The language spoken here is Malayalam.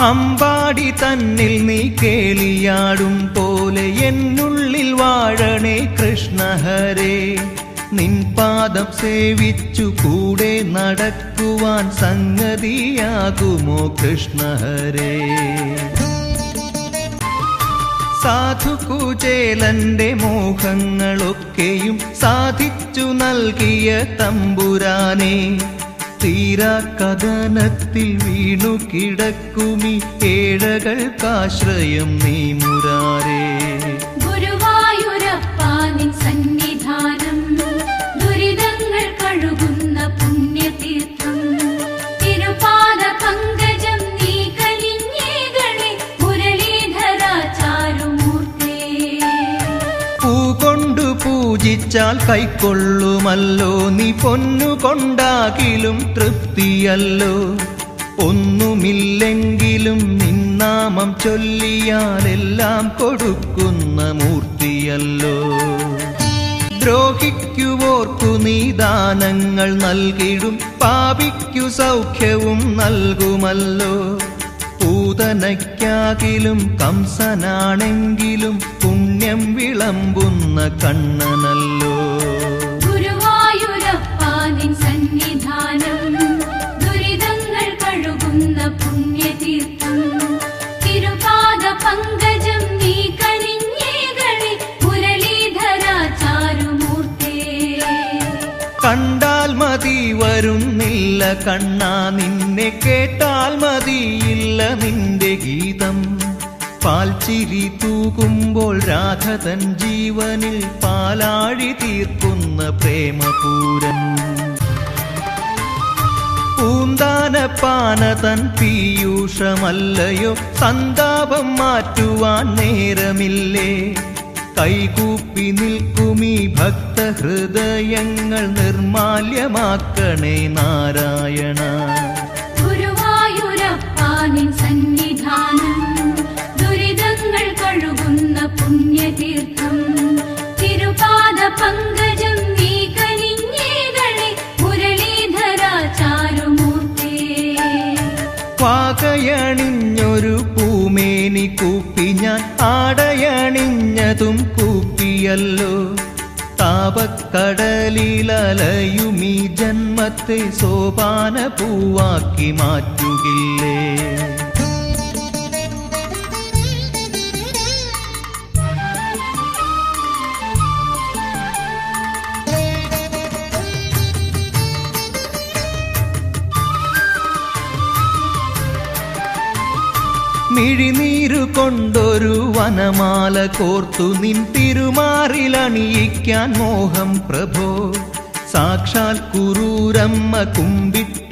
അമ്പാടി തന്നിൽ നീ കേളിയാടും പോലെ എന്നുള്ളിൽ വാഴണേ കൃഷ്ണഹരേ. നിൻ പാദം സേവിച്ചു കൂടെ നടക്കുവാൻ സംഗതിയാകുമോ കൃഷ്ണഹരേ. സാധുകുചേലന്റെ മോഹങ്ങളൊക്കെയും സാധിച്ചു നൽകിയ തമ്പുരാനെ, തീരാ കഥനത്തിൽ വീണു കിടക്കുമീ ഏഴകൾക്കാശ്രയം നീ മുരാരേ. ഗുരുവായൂരപ്പാ നിൻ സന്നിധാനം ദുരിതങ്ങൾ കഴുകുന്ന പുണ്യതീർത്ഥം. തിരുപാദ പങ്കജം നീ കനിഞ്ഞേകണേ മുരളീധരാ ചാരുമൂർത്തേ. പൂകൊണ്ടു പൂജിച്ചാൽ കൈക്കൊള്ളുമല്ലോ നീ പൊന്നുകൊണ്ടാകിലും തൃപ്തിയല്ലോ. ഒന്നുമില്ലെങ്കിലും നിന്നാമം ചൊല്ലിയാലെല്ലാം കൊടുക്കുന്ന മൂർത്തിയല്ലോ. ദ്രോഹിക്കുവോർക്കു നീ ദാനങ്ങൾ നൽകിടും, പാപിക്കു സൗഖ്യവും നൽകുമല്ലോ. പൂതനയ്ക്കാകിലും കംസനാണെങ്കിലും പുണ്യം വിളമ്പുന്ന കണ്ണനല്ലോ. ഗുരുവായൂരപ്പാ നിൻ സന്നിധാനം ദുരിതങ്ങൾ കഴുകുന്ന പുണ്യതീർത്ഥം. തിരുപാദ പങ്കജം നീ കനിഞ്ഞേകണേ മുരളീധരാ ചാരുമൂർത്തേ. കണ്ടാൽ മതി വരുന്നില്ല കണ്ണാ നിന്നെ, കേട്ടാൽ മതിയില്ല നിന്റെ ഗീതം. പാൽച്ചിരി തൂകുമ്പോൾ രാധതൻ ജീവനിൽ പാലാഴി തീർക്കുന്ന പ്രേമപൂരം. പൂന്താനപ്പാന തൻ പീയൂഷമല്ലയോ, സന്താപം മാറ്റുവാൻ നേരമില്ലേ. കൈകൂപ്പി നിൽക്കുമീ ഭക്തഹൃദയങ്ങൾ നിർമാല്യമാക്കണേ നാരായണ. ഗുരുവായൂരപ്പാ നിൻ സന്നിധാനം ദുരിതങ്ങൾ കഴുകുന്ന പുണ്യതീർത്ഥം. തിരുപാദ പങ്കജം നീ കനിഞ്ഞേകണേ മുരളീധരാ ചാരുമൂർത്തേ. പാകയണിഞ്ഞൊരു പൂമേനി കൂപ്പി ഞാൻ ആടയണിഞ്ഞതും കൂപ്പിയല്ലോ. താപക്കടലിലലയുമീ ജന്മത്തെ സോപാന പൂവാക്കി മാറ്റുകില്ലേ. മിഴിനീരു കൊണ്ടൊരു വനമാല കോർത്തു നിൻ തിരുമാറിലണിയിക്കാൻ മോഹം പ്രഭോ. സാക്ഷാൽ കുറൂരമ്മ കുമ്പിട്ട